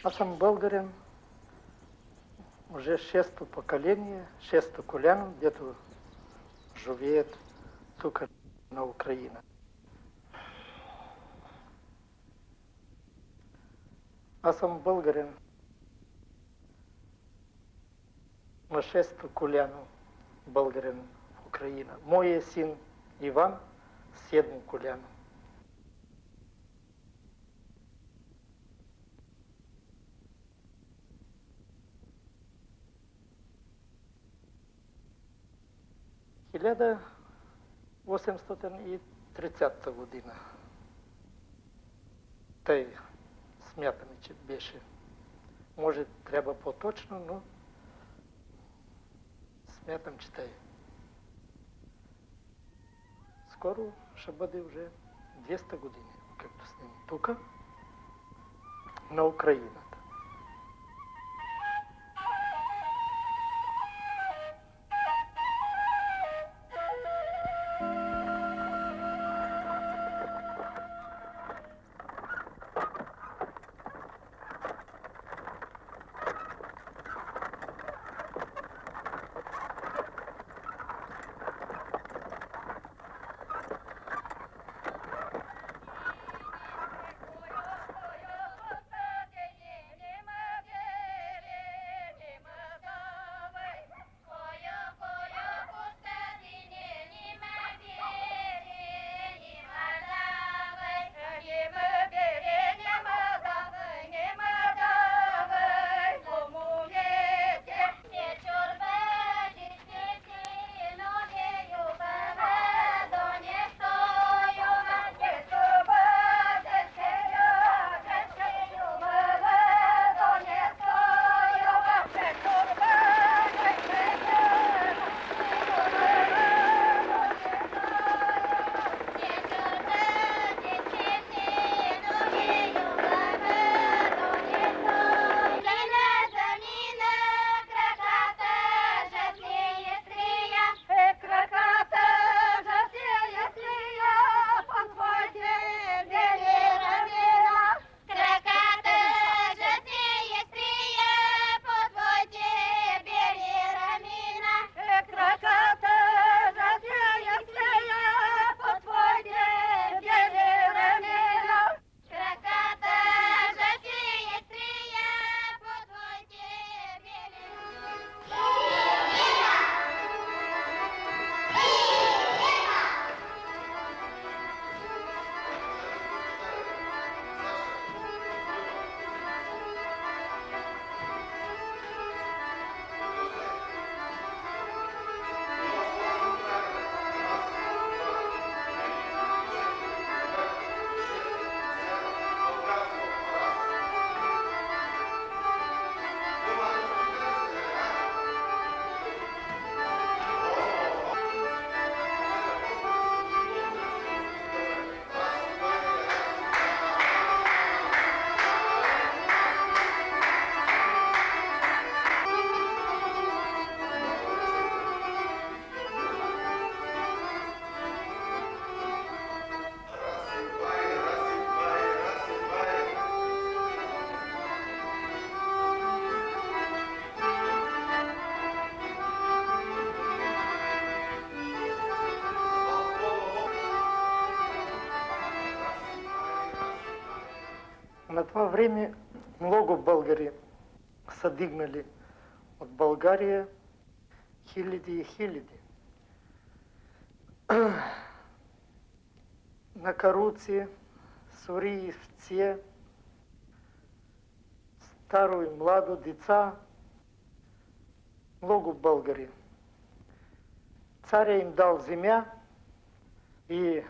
Аз съм българин, уже шесто поколение, шесто коляно, дето живеят тук на Украина. Аз съм българин на шесто коляно българин в Украина. Моят син Иван, седмо коляно. Хиляда 830 година. Тъй смятаме, че беше. Може трябва по-точно, но смятам, че тъй. Скоро ще бъде уже 200 години, както сме тук, на Украината. На това време много българи са дигнали от България хиляди и хиляди. На каруци, сориевци, старо и младо, деца, много българи. Царя им дал земя и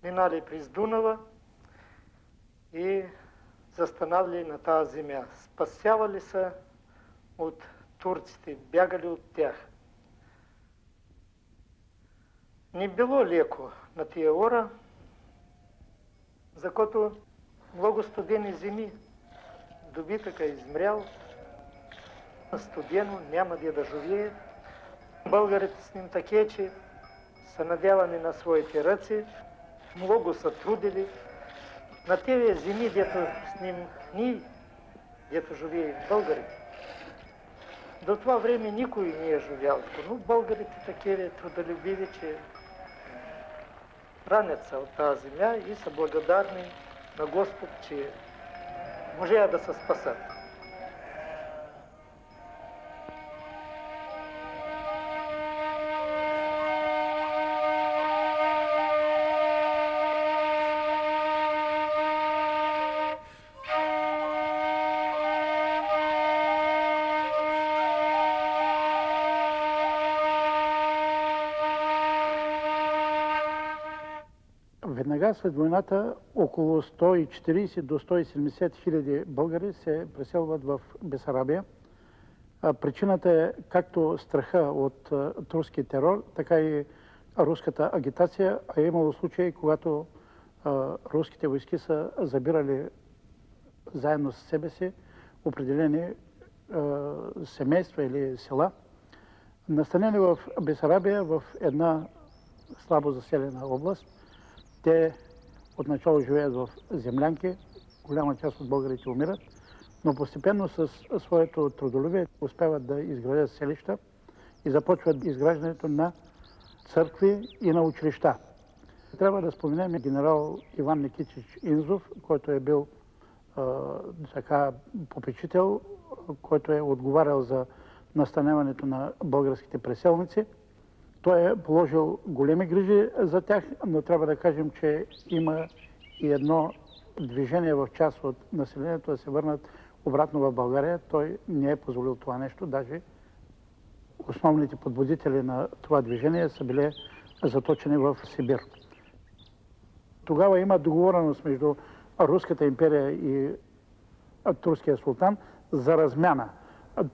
минали през Дунава и застанали на тази земя. Спасявали са от турците, бягали от тях. Не било леко на тия ора, за което много студени зими. Добитъка е измрял, студено, няма где да живее. Българите с ним таке, че са надявани на своите ръци, много са трудили, на тези земи, дето с ним ние, дето живеем българите. До това време никой не е живял, но българите такива трудолюбиви, че ранят се от тази земя и са благодарни на Господ, че можея да се спасат. Веднага след войната около 140 до 170 хиляди българи се преселват в Бесарабия. Причината е както страха от турски терор, така и руската агитация, а е имало случаи, когато руските войски са забирали заедно с себе си определени семейства или села, настанени в Бесарабия, в една слабо заселена област. Те отначало живеят в землянки, голяма част от българите умират, но постепенно с своето трудолюбие успяват да изградят селища и започват изграждането на църкви и на училища. Трябва да споменем генерал Иван Никитич Инзов, който е бил попечител, който е отговарял за настаняването на българските преселници. Той е положил големи грижи за тях, но трябва да кажем, че има и едно движение в част от населението да се върнат обратно в България. Той не е позволил това нещо. Даже основните подбудители на това движение са били заточени в Сибир. Тогава има договореност между Руската империя и турския султан за размяна.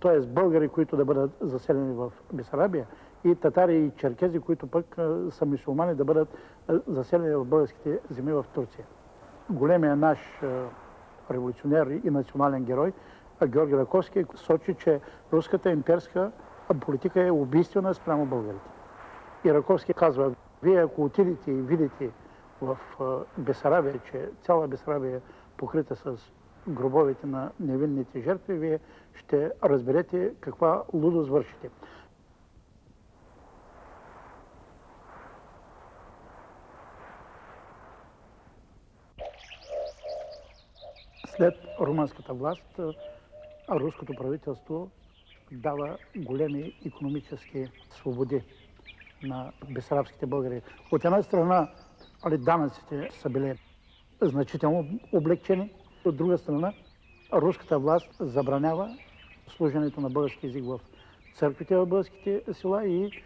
Т.е. българи, които да бъдат заселени в Бесарабия, и татари и черкези, които пък са мюсюлмани, да бъдат заселени в българските земи в Турция. Големият наш революционер и национален герой Георги Раковски сочи, че руската имперска политика е убийствена спрямо българите. И Раковски казва, вие ако отидете и видите в Бесарабия, че цяла Бесарабия е покрита с гробовете на невинните жертви, вие ще разберете каква лудост вършите. След румънската власт, руското правителство дава големи икономически свободи на бесарабските българи. От една страна, данъците са били значително облегчени, от друга страна, руската власт забранява служенето на български език в църквите в българските села и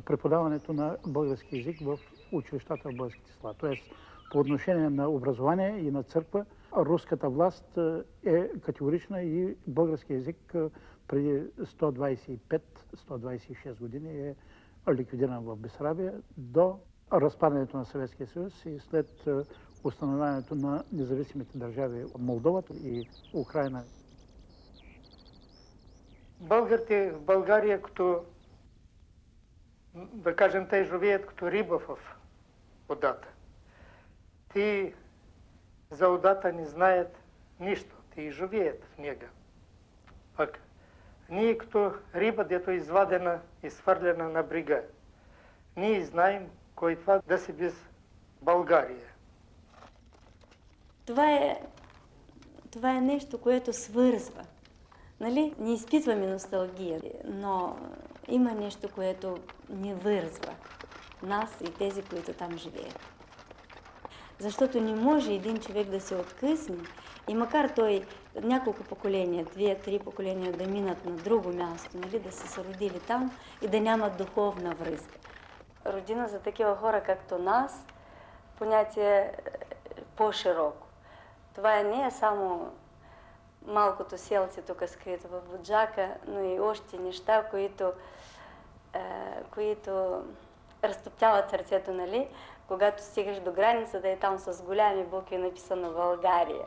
преподаването на български език в училищата в българските села. Тоест, по отношение на образование и на църква, руската власт е категорична и български език преди 125-126 години е ликвидиран в Бесарабия до разпадането на Съветския съюз и след установяването на независимите държави Молдова и Украина. Българите в България, като, да кажем, те живеят като риба в водата. Те за водата не знаят нищо, те живеят в нега. Пък ние като риба, дето е извадена и свърлена на брега, ние знаем кой това да си без България. Това е нещо, което свързва. Нали? Не изпитваме носталгия, но има нещо, което ни вързва. Нас и тези, които там живеят. Защото не може един човек да се откъсне и макар той няколко поколения, 2-3 поколения да минат на друго място, нали, да са се родили там и да нямат духовна връзка. Родина за такива хора, както нас, понятие е по-широко. Това не е само малкото селце тук скрито в Буджака, но и още неща, които разтоптяват сърцето, нали? Когато стигаш до границата и там с голями букви е написано България.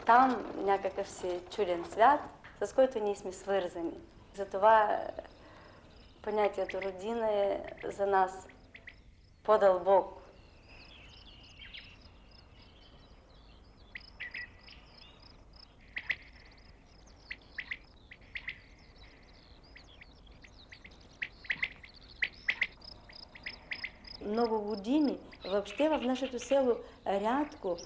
Там някакъв си чуден свят, с който ние сме свързани. Затова понятието родина е за нас по-дълбоко. много години въобще в нашето село рядко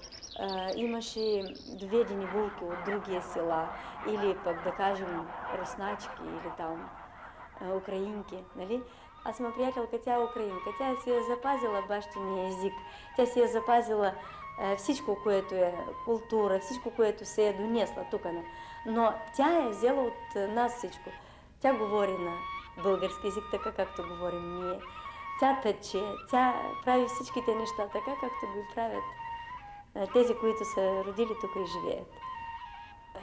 имаше доведени вулки от другия села или пък да кажем русначки или там украинки, нали? Аз имам приятелка, тя е украинка, тя си е запазила бащиния език, тя си е запазила всичко, което е култура, всичко, което се е донесла тук. Но тя е взела от нас всичко. Тя говори на български език, така както говорим ние. Тя тъче, тя прави всичките неща така, както ги правят тези, които са родили тук и живеят.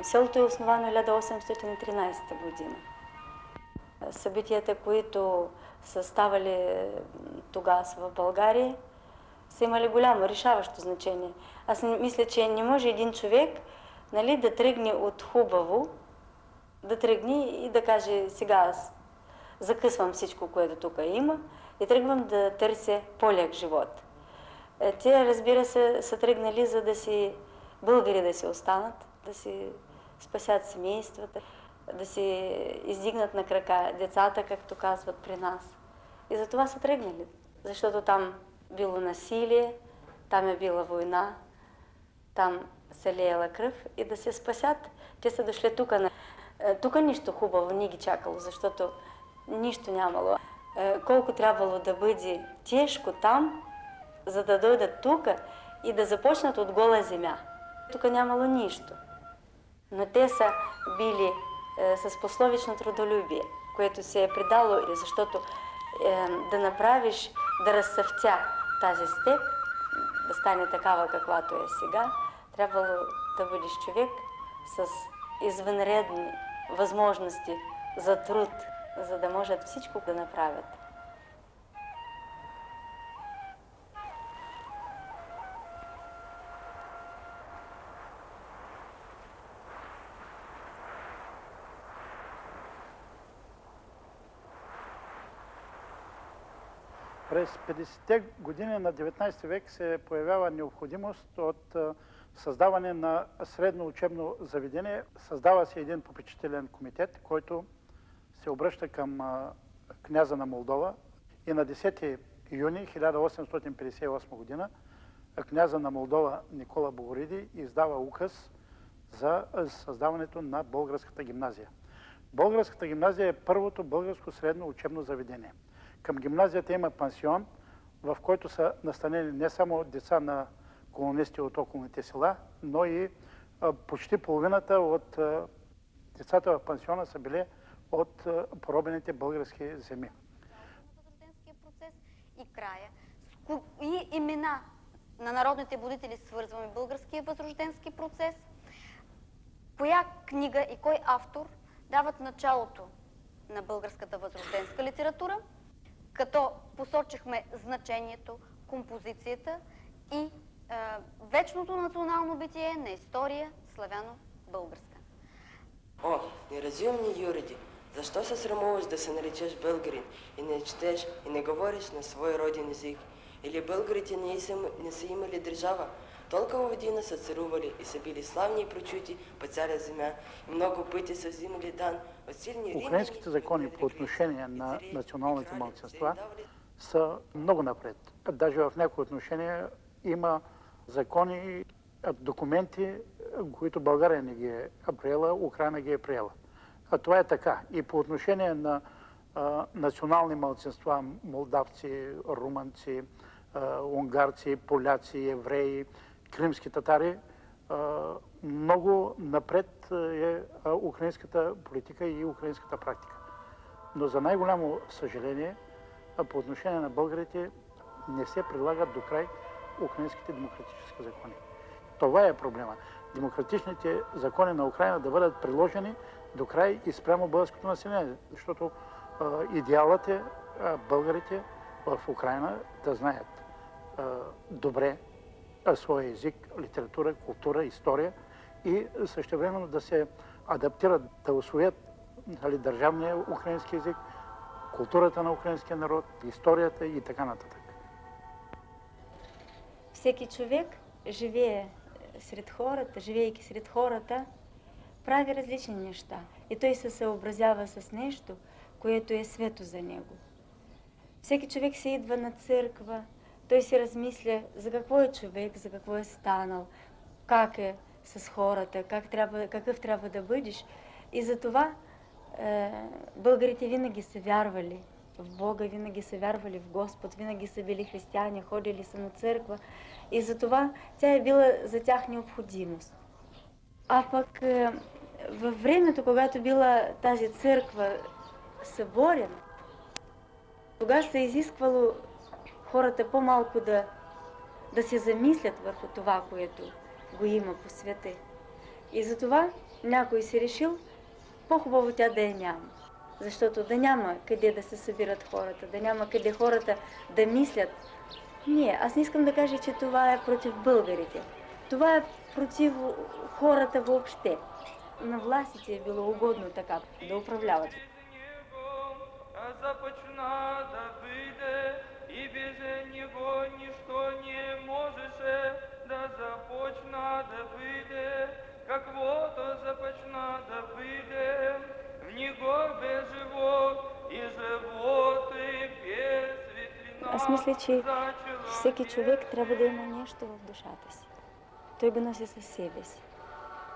Селото е основано 1813 година. Събитията, които са ставали тогава в България, са имали голямо, решаващо значение. Аз мисля, че не може един човек, нали, да тръгне от хубаво, да тръгне и да каже: сега аз закъсвам всичко, което тук има и тръгвам да търся по-лек живот. Те, разбира се, са тръгнали, за да си българи да си останат, да си спасят семействата, да си издигнат на крака децата, както казват при нас. И за това са тръгнали, защото там било насилие, там е била война, там се леяла кръв и да се спасят. Те са дошли тук. Тук нищо хубаво не ги чакало, защото нищо нямало. Колко трябвало да бъде тежко там, за да дойдат тук и да започнат от гола земя. Тук нямало нищо. Но те са били с пословично трудолюбие, което се е придало, защото да направиш, да разцъфтя тази степ, да стане такава, каквато е сега, трябвало да бъдеш човек с извънредни възможности за труд, за да можат всичко да направят. През 50-те години на 19 век се появява необходимост от създаване на средно учебно заведение. Създава се един попечителен комитет, който се обръща към княза на Молдова и на 10 юни 1858 година княза на Молдова Никола Богориди издава указ за създаването на Българската гимназия. Българската гимназия е първото българско средно учебно заведение. Към гимназията има пансион, в който са настанени не само деца на колонисти от околните села, но и почти половината от децата в пансиона са били от поробените български земи. Възрожденския процес и края. С кои имена на народните будители свързваме българския възрожденски процес? Коя книга и кой автор дават началото на българската възрожденска литература, като посочихме значението, композицията и вечното национално битие на история славяно-българска. О, неразумни юриди! Защо се срамуваш да се наречеш българин и не четеш и не говориш на свой роден език? Или българите не са имали държава? Толкова година са царували и са били славни и прочути по цяла земя и много пъти са взимали дан от силни римляни. Украинските закони по отношение на националните малцинства са много напред. Даже в някои отношения има закони, документи, които България не ги е приела, Украина ги е приела. А това е така. И по отношение на национални малцинства, молдавци, румънци, унгарци, поляци, евреи, кримски татари, много напред е украинската политика и украинската практика. Но за най-голямо съжаление, по отношение на българите не се прилагат до край украинските демократически закони. Това е проблема. Демократичните закони на Украина да бъдат приложени до край и спрямо българското население, защото идеалът е българите в Украина да знаят добре своя език, литература, култура, история и същевременно да се адаптират, да усвоят държавния украински език, културата на украинския народ, историята и така нататък. Всеки човек живее сред хората, живеейки сред хората, прави различни неща. И той се съобразява с нещо, което е свето за него. Всеки човек се идва на църква, той си размисля за какво е човек, за какво е станал, как е с хората, какъв трябва да бъдеш. И затова българите винаги са вярвали в Бога, винаги са вярвали в Господ, винаги са били християни, ходили са на църква. И затова тя е била за тях необходимост. А пък във времето, когато била тази църква съборена, тогава се е изисквало хората по-малко да се замислят върху това, което го има по света. И затова някой си решил по-хубаво тя да я няма. Защото да няма къде да се събират хората, да няма къде хората да мислят. Не, аз не искам да кажа, че това е против българите. Това е против хората въобще. На властите е било угодно така да управляват. Започна да бъде и без него нищо не можеше да започна да бъде, каквото започна да бъде, в него без живот и живот и без светлина. Аз мисля, че всеки човек трябва да има нещо в душата си. Той го носи със себе си.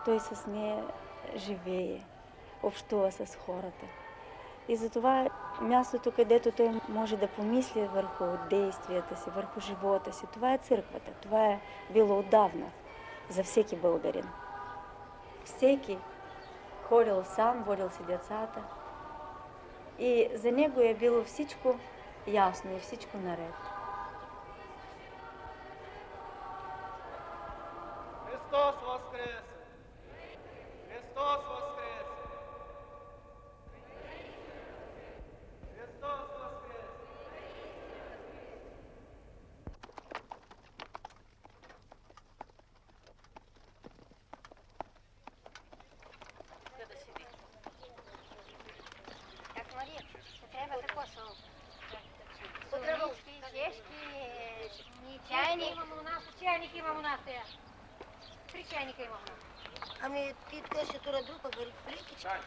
Той с нея живее, общува с хората. И затова мястото, където той може да помисли върху действията си, върху живота си, това е църквата. Това е било отдавна за всеки българин. Всеки ходил сам, водил си децата. И за него е било всичко ясно и всичко наред. Христос воскресе! Христос воскресе! Христос воскресе! Как Мария, ще трябва какво са? Подравички, чешки, чайник. Чайник имам у нас сега. 3 чайника имам у нас. Ами ти ще тура друга бъде плитичка.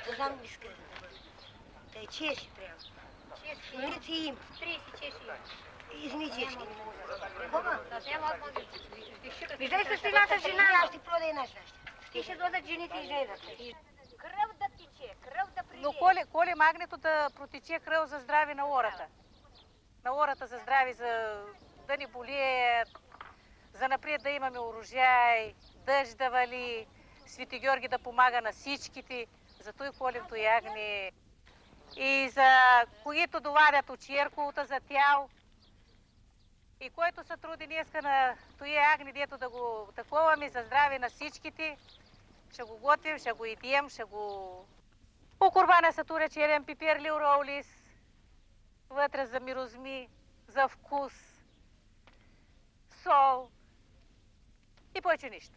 Да знам ли скъде. Те чеши трябва. Чешки. Нали ти им? 30 чешки. Изми чешки. Хоба. Виждай с едната жена. Аз ти продай една щаща. Ти ще дойдат жените и женят. Кръв да тече, кръв да приде. Но коли магнето да протече кръв за здраве на ората. На ората за здраве, за да не болеят, за напред да имаме урожай, дъжд да вали, Свети Георги да помага на всичките, за той колим той ягне. И за които доварят от черковата за тял. И който се труди днеска на той ягне, дето да го таковаме за здраве на всичките, ще го готвим, ще го идем, ще го... По курбана са туре черен пипер лиуроулис, вътре за мирозми, за вкус, сол и повече нищо.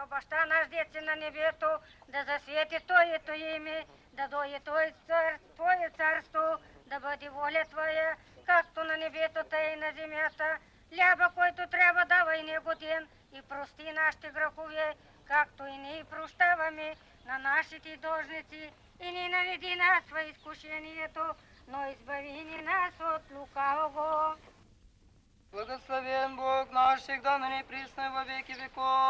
Баща наш, дете на небето, да засвети Твоето име, да дойде Твое царство, да бъде воля Твоя, както на небето, тъй и на земята. Хляба, който трябва, давай него ден и прости нашите грехове, както и ние прощаваме на нашите должници. И не наведи нас в изкушението, но избави ни нас от лукавого. Благословен Бог наш, всегда на неприсно во веки веков.